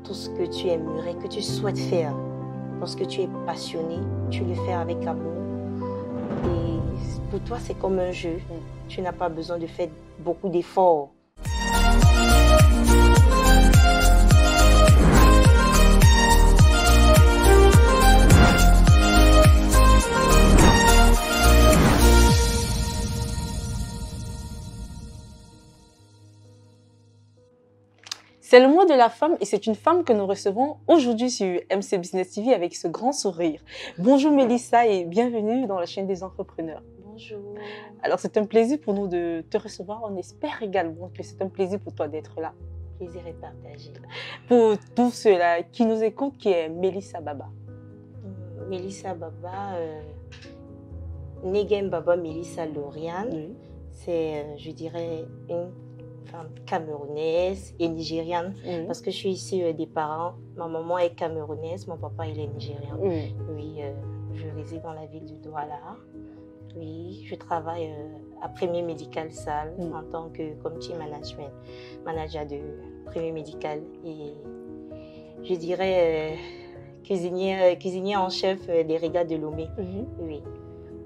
tout ce que tu aimerais, que tu souhaites faire, parce que tu es passionné, tu le fais avec amour. Et pour toi, c'est comme un jeu. Tu n'as pas besoin de faire beaucoup d'efforts. C'est le mois de la femme et c'est une femme que nous recevons aujourd'hui sur MC Business TV avec ce grand sourire. Bonjour Mélissa et bienvenue dans la chaîne des entrepreneurs. Bonjour. Alors c'est un plaisir pour nous de te recevoir. On espère également que c'est un plaisir pour toi d'être là. Le plaisir est partagé. Pour tous ceux-là qui nous écoutent, qui est Mélissa Baba. Mélissa Baba, Negem Baba Mélissa Lauriane, oui. C'est, je dirais, une femme camerounaise et nigériane, parce que je suis issue des parents. Ma maman est camerounaise, mon papa il est nigérien. Oui, je réside dans la ville de Douala. Oui, je travaille à Premier Médical Salle en tant que community management, manager de Premier Médical et je dirais cuisinier en chef des Regards de Lomé. Oui.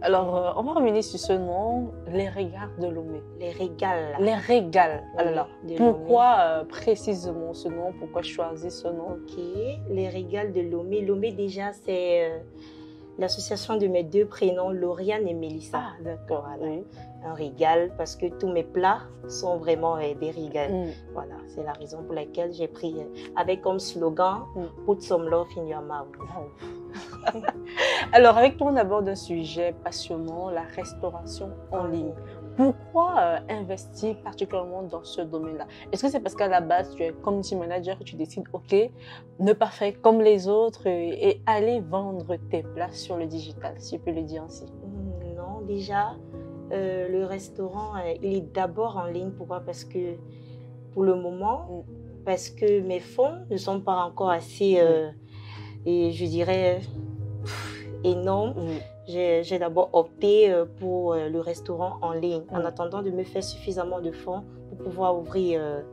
Alors, on va revenir sur ce nom, les Regards de Lomé. Les Régals. Les Régals. Alors, de pourquoi précisément ce nom? Pourquoi choisir ce nom? Ok, les Régals de Lomé. Lomé, déjà, c'est l'association de mes deux prénoms, Lauriane et Mélissa. Ah, d'accord. Voilà. Oui. Un régal, parce que tous mes plats sont vraiment des régals. Voilà, c'est la raison pour laquelle j'ai pris avec comme slogan Put some love in your mouth. Alors, avec toi, on aborde un sujet passionnant, la restauration en ligne. Pourquoi investir particulièrement dans ce domaine-là? Est-ce que c'est parce qu'à la base, tu es community manager et tu décides, ok, ne pas faire comme les autres et aller vendre tes plats sur le digital, si je peux le dire ainsi? Non, déjà, le restaurant, il est d'abord en ligne. Pourquoi? Parce que pour le moment, parce que mes fonds ne sont pas encore assez, et je dirais, énormes. J'ai d'abord opté pour le restaurant en ligne en attendant de me faire suffisamment de fonds pour pouvoir ouvrir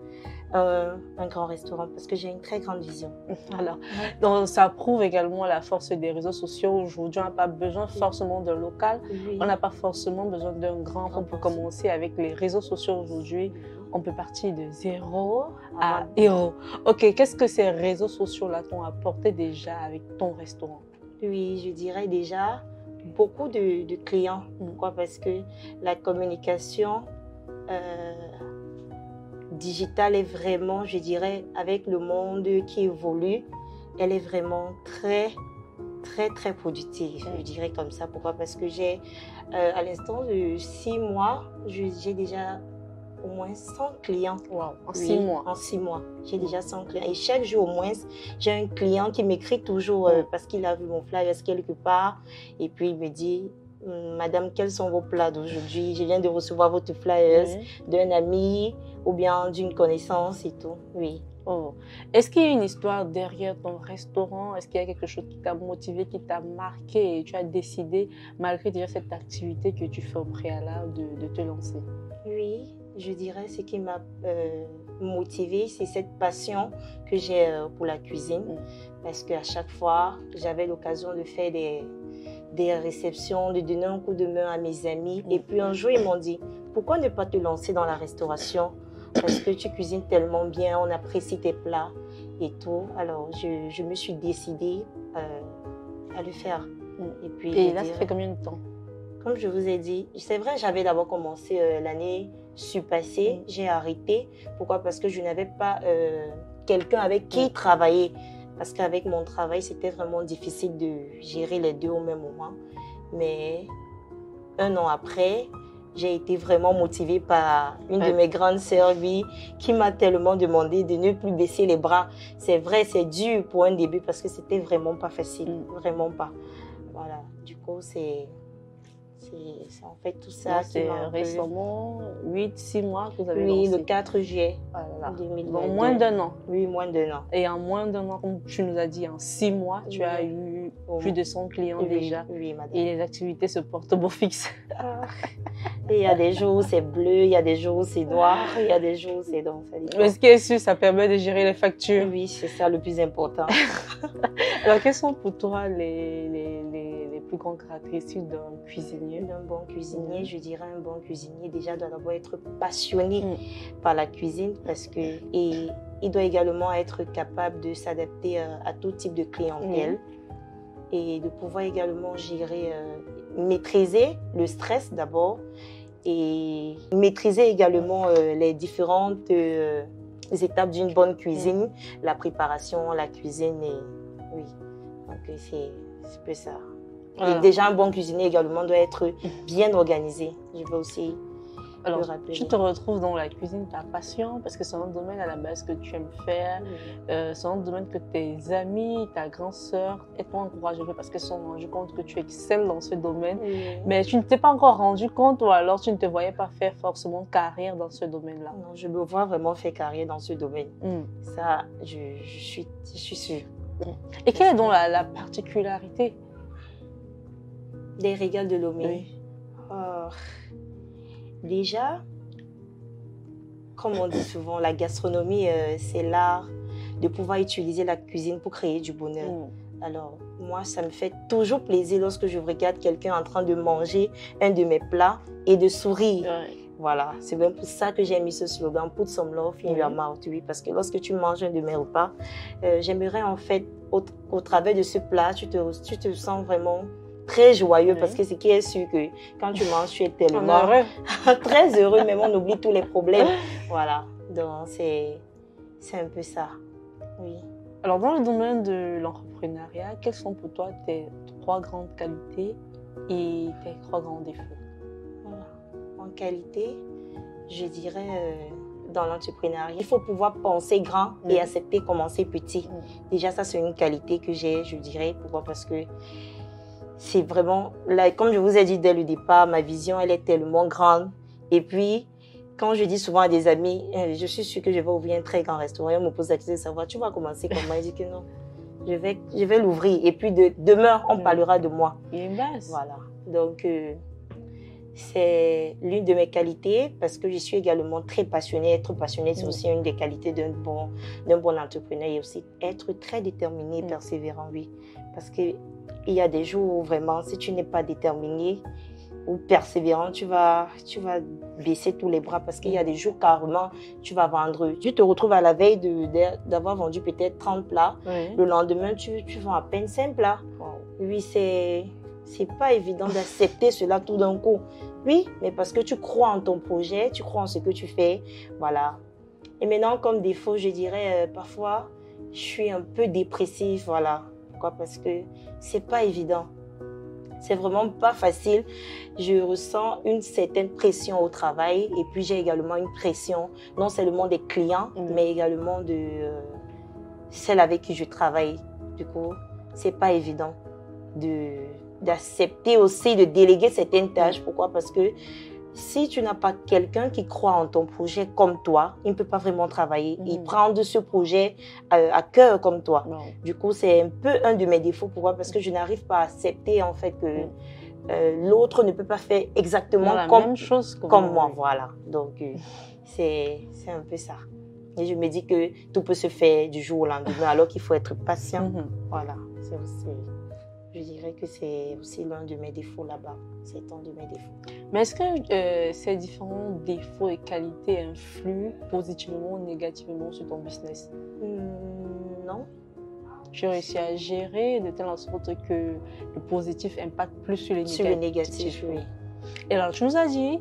un grand restaurant parce que j'ai une très grande vision. Alors, donc, ça prouve également la force des réseaux sociaux. Aujourd'hui, on n'a pas besoin forcément d'un local. On n'a pas forcément besoin d'un grand fonds pour commencer avec les réseaux sociaux aujourd'hui. On peut partir de zéro à héros. Ok, qu'est-ce que ces réseaux sociaux-là t'ont apporté déjà avec ton restaurant? Oui, je dirais déjà beaucoup de clients. Pourquoi? Parce que la communication digitale est vraiment, je dirais, avec le monde qui évolue, elle est vraiment très productive, je dirais comme ça. Pourquoi? Parce que j'ai, à l'instant de 6 mois, j'ai déjà au moins 100 clients. Wow, en 6 mois. En 6 mois, j'ai déjà 100 clients. Et chaque jour, au moins, j'ai un client qui m'écrit toujours parce qu'il a vu mon flyer quelque part. Et puis, il me dit, Madame, quels sont vos plats d'aujourd'hui? Je viens de recevoir votre flyers d'un ami ou bien d'une connaissance et tout. Oui. Oh. Est-ce qu'il y a une histoire derrière ton restaurant? Est-ce qu'il y a quelque chose qui t'a motivé, qui t'a marqué et tu as décidé, malgré déjà cette activité que tu fais au préalable, de te lancer? Oui, je dirais ce qui m'a motivée, c'est cette passion que j'ai pour la cuisine. Parce qu'à chaque fois, j'avais l'occasion de faire des réceptions, de donner un coup de main à mes amis. Et puis un jour, ils m'ont dit, pourquoi ne pas te lancer dans la restauration? Parce que tu cuisines tellement bien, on apprécie tes plats et tout. Alors, je me suis décidée à le faire. Et là, ça fait combien de temps? Comme je vous ai dit, c'est vrai, j'avais d'abord commencé l'année passée. J'ai arrêté. Pourquoi? Parce que je n'avais pas quelqu'un avec qui travailler. Parce qu'avec mon travail, c'était vraiment difficile de gérer les deux au même moment. Mais 1 an après, j'ai été vraiment motivée par une de mes grandes sœurs, lui, qui m'a tellement demandé de ne plus baisser les bras. C'est vrai, c'est dur pour un début parce que c'était vraiment pas facile, vraiment pas. Voilà, du coup, c'est C'est en fait tout ça. C'est récemment 8-6 mois que vous avez lancé. Oui, le 4 juillet 2022. En moins d'1 an. Oui, moins d'1 an. Et en moins d'1 an, comme tu nous as dit, en 6 mois, tu as eu plus de 100 clients déjà. Oui, madame. Et les activités se portent beau fixe. Et il y a des jours où c'est bleu, il y a des jours où c'est noir, il y a des jours où c'est donc. Mais ce qui est sûr, ça permet de gérer les factures. Oui, c'est ça le plus important. Alors, quelles sont pour toi les plus grandes caractéristiques d'un cuisinier? D'un bon cuisinier, je dirais un bon cuisinier déjà doit d'abord être passionné par la cuisine parce que et il doit également être capable de s'adapter à tout type de clientèle et de pouvoir également gérer, maîtriser le stress d'abord et maîtriser également les différentes étapes d'une bonne cuisine, la préparation, la cuisine et oui, donc c'est un peu ça. Et déjà, un bon cuisinier également doit être bien organisé. Je veux aussi Alors, le rappeler. Tu te retrouves dans la cuisine, ta passion, parce que c'est un domaine à la base que tu aimes faire. C'est un domaine que tes amis, ta grande sœur t'ont encouragé parce qu'elles se sont rendues compte que tu excelles dans ce domaine. Mais tu ne t'es pas encore rendu compte ou alors tu ne te voyais pas faire forcément carrière dans ce domaine-là? Non, je me vois vraiment faire carrière dans ce domaine. Ça, je suis sûre. Et quelle est donc la particularité des Régales de Lomé? Déjà, comme on dit souvent, la gastronomie, c'est l'art de pouvoir utiliser la cuisine pour créer du bonheur. Alors, moi, ça me fait toujours plaisir lorsque je regarde quelqu'un en train de manger un de mes plats et de sourire. Voilà, c'est même pour ça que j'ai mis ce slogan, Put some love in your mouth, parce que lorsque tu manges un de mes repas, j'aimerais en fait, au travers de ce plat, tu te sens vraiment très joyeux parce que ce qui est sûr que quand tu manges, tu es tellement très heureux, même on oublie tous les problèmes. Voilà, donc c'est un peu ça, oui. Alors dans le domaine de l'entrepreneuriat, quelles sont pour toi tes 3 grandes qualités et tes 3 grands défauts? En qualité, je dirais dans l'entrepreneuriat, il faut pouvoir penser grand et accepter commencer petit. Déjà ça c'est une qualité que j'ai, je dirais. Pourquoi? Parce que c'est vraiment, là, comme je vous ai dit dès le départ, ma vision, elle est tellement grande. Et puis, quand je dis souvent à des amis, je suis sûre que je vais ouvrir un très grand restaurant, on me pose la question de savoir, tu vas commencer comment? Je dis que non, je vais l'ouvrir. Et puis, demain, on parlera de moi. Voilà. Donc, c'est l'une de mes qualités parce que je suis également très passionnée. Être passionnée, c'est aussi une des qualités d'un bon entrepreneur. Et aussi être très déterminé et persévérant, oui. Parce que il y a des jours où vraiment, si tu n'es pas déterminé ou persévérant, tu vas baisser tous les bras parce qu'il y a des jours carrément, tu vas vendre. Tu te retrouves à la veille d'avoir vendu peut-être 30 plats. Le lendemain, tu vends à peine 5 plats. Oui, c'est pas évident d'accepter cela tout d'un coup. Oui, mais parce que tu crois en ton projet, tu crois en ce que tu fais. Voilà. Et maintenant, comme défaut, je dirais parfois, je suis un peu dépressive. Voilà. Pourquoi? Parce que c'est pas évident. C'est vraiment pas facile. Je ressens une certaine pression au travail et puis j'ai également une pression non seulement des clients, mais également de celle avec qui je travaille. Du coup, c'est pas évident d'accepter aussi de déléguer certaines tâches. Pourquoi? Parce que si tu n'as pas quelqu'un qui croit en ton projet comme toi, il ne peut pas vraiment travailler et prendre ce projet à cœur comme toi. Du coup, c'est un peu un de mes défauts. Pourquoi? Parce que je n'arrive pas à accepter en fait que l'autre ne peut pas faire exactement comme moi. Voilà. Donc, c'est un peu ça. Et je me dis que tout peut se faire du jour au lendemain alors qu'il faut être patient. Voilà. C'est aussi... Je dirais que c'est aussi l'un de mes défauts là-bas. C'est un de mes défauts. Mais est-ce que ces différents défauts et qualités influent positivement ou négativement sur ton business? Non. Tu réussis à gérer de telle sorte que le positif impacte plus sur les négatifs. Sur les négatifs, oui. Et alors, tu nous as dit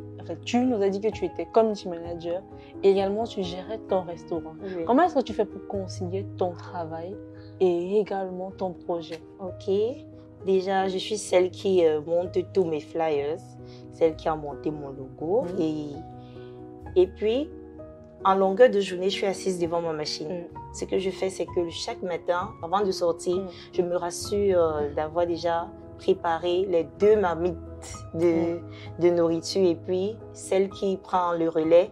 que tu étais community manager et également tu gérais ton restaurant. Oui. Comment est-ce que tu fais pour concilier ton travail et également ton projet? Ok. Déjà, je suis celle qui monte tous mes flyers, celle qui a monté mon logo. Et puis, en longueur de journée, je suis assise devant ma machine. Ce que je fais, c'est que chaque matin, avant de sortir, je me rassure d'avoir déjà préparé les 2 marmites de nourriture et puis celle qui prend le relais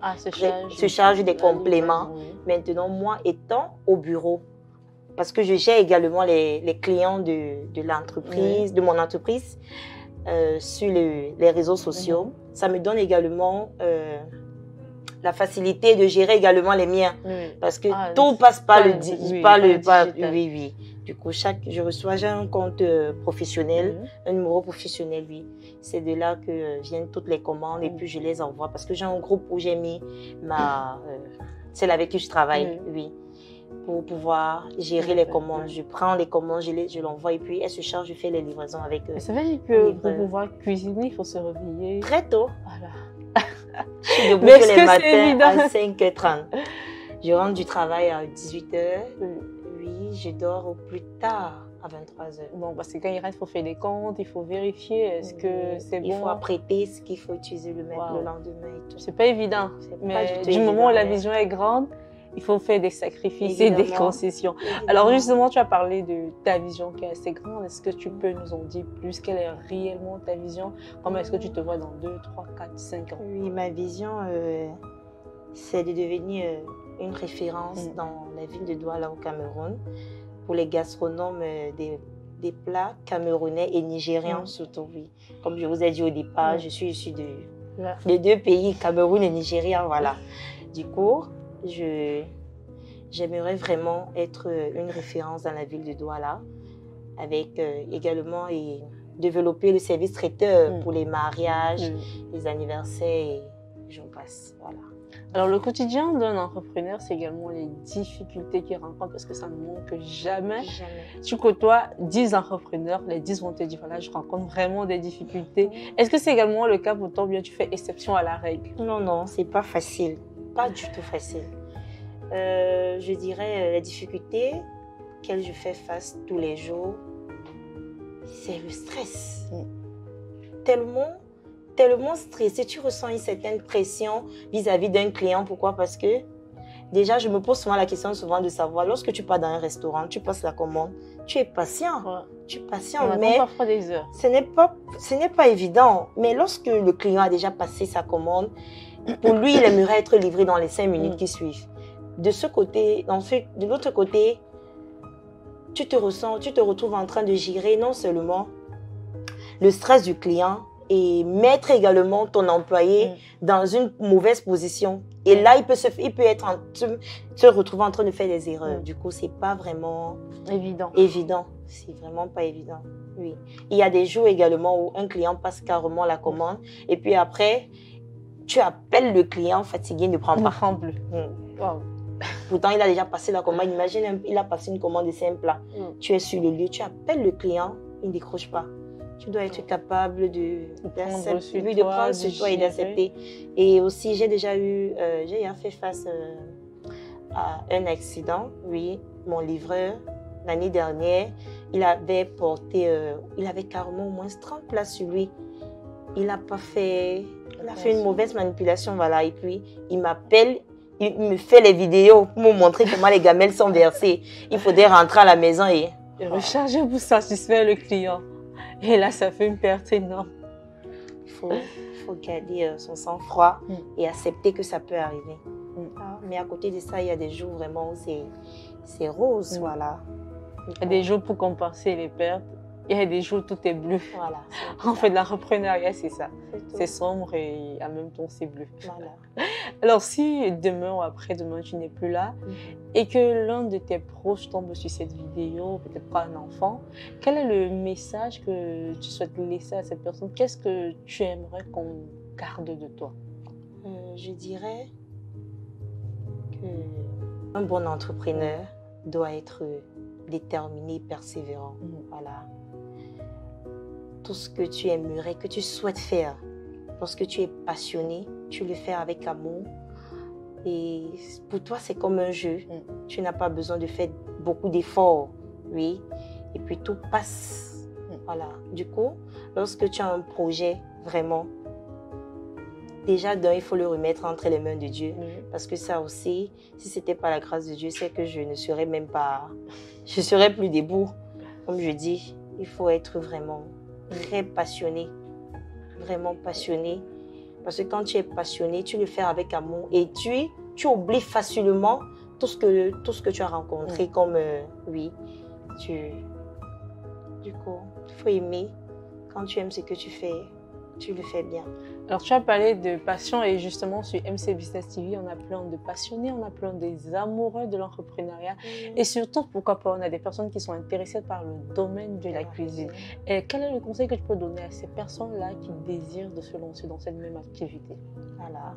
se charge des compléments. Maintenant, moi étant au bureau, parce que je gère également les clients de l'entreprise, de mon entreprise sur les réseaux sociaux, ça me donne également la facilité de gérer également les miens. Parce que tout passe par le digital. Oui. Du coup, je reçois, j'ai un compte professionnel, un numéro professionnel, oui. C'est de là que viennent toutes les commandes et puis je les envoie parce que j'ai un groupe où j'ai mis celle avec qui je travaille, oui, pour pouvoir gérer les commandes. Je prends les commandes, je l'envoie et puis elle se charge, je fais les livraisons avec ça veut dire que pour pouvoir cuisiner, il faut se réveiller très tôt. Voilà. Je suis debout tous les matins à 5h30. Je rentre du travail à 18h. Oui, je dors au plus tard à 23h. Bon, parce que quand il reste, il faut faire des comptes, il faut vérifier, est-ce que c'est bon. Il faut apprêter ce qu'il faut utiliser le lendemain et tout. C'est pas évident. Mais du moment où la vision est grande, il faut faire des sacrifices et des concessions. Alors justement, tu as parlé de ta vision qui est assez grande. Est-ce que tu peux nous en dire plus? Quelle est réellement ta vision? Comment est-ce que tu te vois dans 2, 3, 4, 5 ans? Oui, ma vision, c'est de devenir une référence dans la ville de Douala au Cameroun pour les gastronomes des plats camerounais et nigérians surtout, oui. Comme je vous ai dit au départ, je suis issue de deux pays, Cameroun et Nigeria, voilà. Du coup, j'aimerais vraiment être une référence dans la ville de Douala, avec également développer le service traiteur pour les mariages, les anniversaires et j'en passe, voilà. Alors, le quotidien d'un entrepreneur, c'est également les difficultés qu'il rencontre parce que ça ne manque jamais. Tu côtoies 10 entrepreneurs, les 10 vont te dire, voilà, je rencontre vraiment des difficultés. Est-ce que c'est également le cas pour toi ou bien tu fais exception à la règle? Non, c'est pas facile. Pas du tout facile. Je dirais les difficultés auxquelles je fais face tous les jours, c'est le stress. Tellement stressé, tu ressens une certaine pression vis-à-vis d'un client. Pourquoi? Parce que déjà, je me pose souvent la question de savoir, lorsque tu pars dans un restaurant, tu passes la commande, tu es patient. Tu es patient, mais parfois des heures. Ce n'est pas évident. Mais lorsque le client a déjà passé sa commande, pour lui, il aimerait être livré dans les 5 minutes qui suivent. De ce côté, de l'autre côté, tu te retrouves en train de gérer non seulement le stress du client et mettre également ton employé dans une mauvaise position. Et là, il peut se retrouver en train de faire des erreurs. Du coup, c'est pas vraiment évident. C'est vraiment pas évident. Oui. Il y a des jours également où un client passe carrément la commande et puis après, tu appelles le client fatigué, il ne prend pas. Plus. Wow. Pourtant, il a déjà passé la commande. Imagine, il a passé une commande de 5 plats. Tu es sur le lieu, tu appelles le client, il ne décroche pas. Tu dois être capable de prendre sur toi et d'accepter. Et aussi, j'ai déjà fait face à un accident. Oui, mon livreur, l'année dernière, il avait carrément au moins 30 plats sur lui. Il a fait une mauvaise manipulation, voilà. Et puis, il m'appelle, il me fait les vidéos pour me montrer comment les gamelles sont versées. Il faudrait rentrer à la maison et recharger pour satisfaire le client. Et là, ça fait une perte énorme. Il faut garder son sang-froid et accepter que ça peut arriver. Mais à côté de ça, il y a des jours vraiment où c'est rose, voilà. Il y a des jours pour compenser les pertes. Il y a des jours où tout est bleu. Voilà. En fait, l'entrepreneuriat, c'est ça. C'est sombre et en même temps, c'est bleu. Voilà. Alors, si demain ou après-demain, tu n'es plus là et que l'un de tes proches tombe sur cette vidéo, peut-être pas un enfant, quel est le message que tu souhaites laisser à cette personne? Qu'est-ce que tu aimerais qu'on garde de toi? Je dirais qu'un bon entrepreneur doit être déterminé, persévérant. Voilà. Tout ce que tu aimerais, que tu souhaites faire, lorsque tu es passionné, tu le fais avec amour. Et pour toi, c'est comme un jeu. Tu n'as pas besoin de faire beaucoup d'efforts. Oui. Et puis tout passe. Voilà. Du coup, lorsque tu as un projet, vraiment, déjà, il faut le remettre entre les mains de Dieu. Parce que ça aussi, si ce n'était pas la grâce de Dieu, c'est que je ne serais même pas... Je serais plus debout. Comme je dis, il faut être vraiment très passionné vraiment passionné. Parce que quand tu es passionné, tu le fais avec amour et tu oublies facilement tout ce que tu as rencontré comme, oui, du coup, il faut aimer. Quand tu aimes ce que tu fais, tu le fais bien. Alors, tu as parlé de passion et justement sur MC Business TV, on a plein de passionnés, on a plein des amoureux de l'entrepreneuriat et surtout, pourquoi pas, on a des personnes qui sont intéressées par le domaine de la cuisine. Et quel est le conseil que tu peux donner à ces personnes-là qui désirent de se lancer dans cette même activité? Voilà.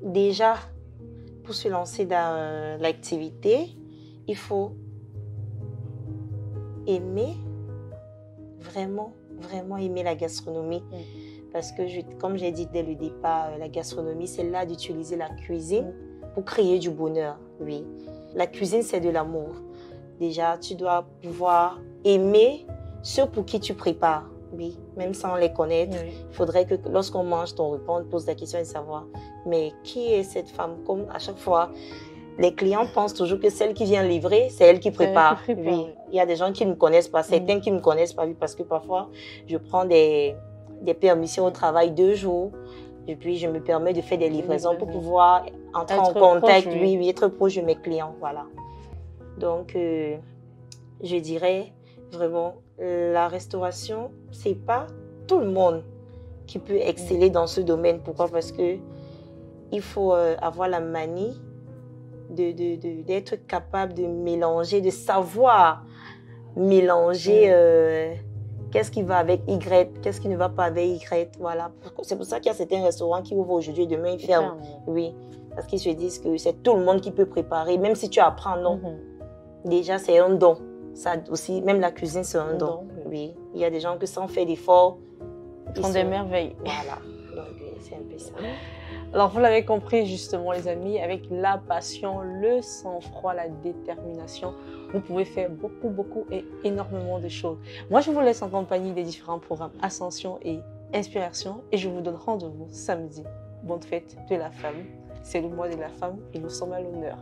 Déjà, pour se lancer dans l'activité, il faut aimer, vraiment aimer la gastronomie. Parce que, comme j'ai dit dès le départ, la gastronomie, c'est là d'utiliser la cuisine pour créer du bonheur. Oui. La cuisine, c'est de l'amour. Déjà, tu dois pouvoir aimer ceux pour qui tu prépares. Oui. Même sans les connaître, il faudrait que lorsqu'on mange ton repas, on te pose la question de savoir, mais qui est cette femme? Comme à chaque fois, les clients pensent toujours que celle qui vient livrer, c'est elle qui prépare. Oui. Il y a des gens qui ne me connaissent pas, certains qui ne me connaissent pas, oui, parce que parfois, je prends des permissions au travail 2 jours, et puis je me permets de faire des livraisons pour pouvoir entrer en contact, proche, être proche de mes clients. Voilà. Donc, je dirais vraiment, la restauration, c'est pas tout le monde qui peut exceller dans ce domaine. Pourquoi? Parce que il faut avoir la manie d'être capable de mélanger, de savoir mélanger qu'est-ce qui va avec Y, qu'est-ce qui ne va pas avec Y. Voilà. C'est pour ça qu'il y a certains restaurants qui ouvrent aujourd'hui et demain ils ferment. Oui. Parce qu'ils se disent que c'est tout le monde qui peut préparer, même si tu apprends, non. Déjà, c'est un don. Ça aussi, même la cuisine, c'est un don. Oui. Il y a des gens qui, sans faire d'efforts, ils font des merveilles. Voilà. Donc, c'est un peu ça. Alors, vous l'avez compris, justement, les amis, avec la passion, le sang-froid, la détermination, vous pouvez faire beaucoup et énormément de choses. Moi, je vous laisse en compagnie des différents programmes Ascension et Inspiration et je vous donne rendez-vous samedi. Bonne fête de la femme. C'est le mois de la femme et nous sommes à l'honneur.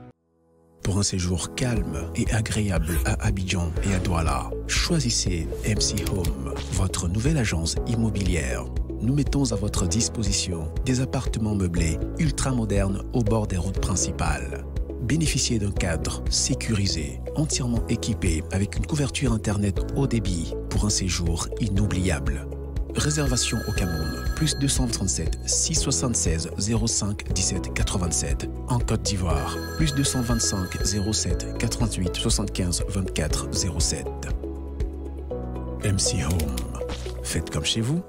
Pour un séjour calme et agréable à Abidjan et à Douala, choisissez MC Home, votre nouvelle agence immobilière. Nous mettons à votre disposition des appartements meublés ultra-modernes au bord des routes principales. Bénéficiez d'un cadre sécurisé, entièrement équipé avec une couverture Internet haut débit pour un séjour inoubliable. Réservation au Cameroun, plus 237 676 05 17 87. En Côte d'Ivoire, plus 225 07 88 75 24 07. MC Home. Faites comme chez vous.